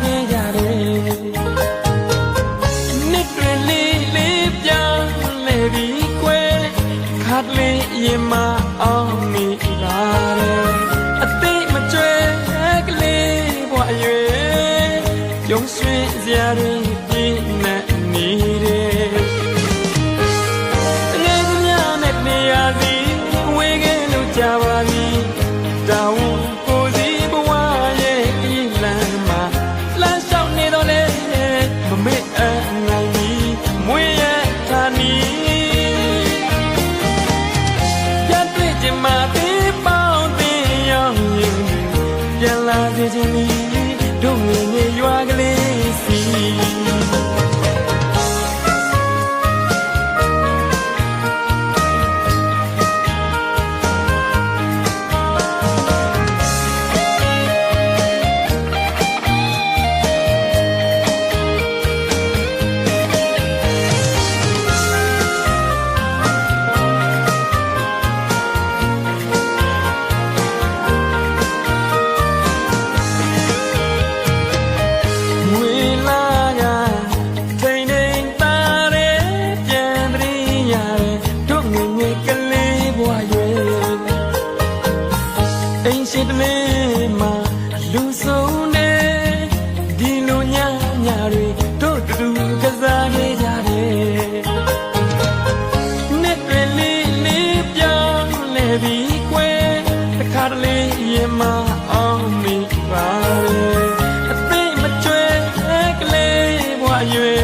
ခဲ့ကြတယ်နှစ်တွေလေးပြောင်းလဲပြီးကွယ်ခါတလေရင်မအောင်မိပါတယ်အသိမကျွဲကလေးဘဝအရွယ်ပြုံးရွှင်စရာတွေပြည့်နေနေတယ်ငယ်ကများနဲ့နေရာစီဝေးကဲလို့ကြပါပြီတောင်းကိုစီဘဝရဲ့ဤလမ်းမှာလမ်းလျှောက်နေတော့လေမမေ့အနိုင်ကြီးမွေးရထားနီပြတ်တွေ့ချင်မှသေးပေါင်းသေးရောက်ရင်ပြန်လာစေချင်သည်တို့ငယ်ငယ်ရွာကလေးစီရှိတလေးမှာလူဆုံးနေဒီလိုညတွေတို့တူကစားခဲ့ကြတယ်နှစ်တွေလေးပြောင်းလဲပြီးကွယ်တခါတလေရင်မအောင်မိပါတယ်အသိမကျွဲကလေးဘဝရွယ်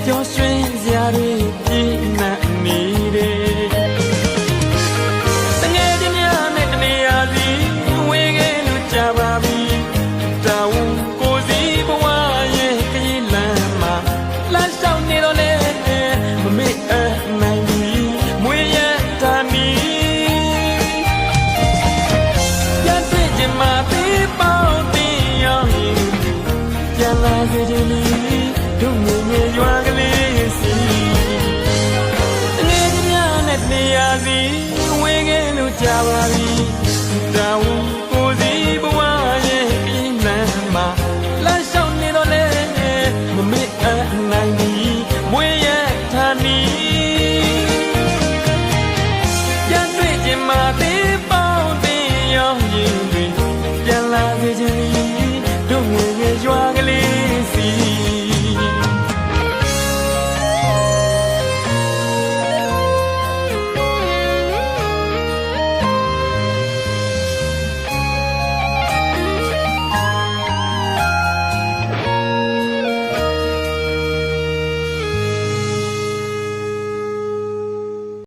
ပျော်ရွှင်စရာတွေပြည့်နှံ့နေတယ်စေချင်သည်တို့ငယ်ငယ်ရွာကလေးစီငယ်ကများနဲ့နေရာစီဝေးကဲလို့ကြပါပြီ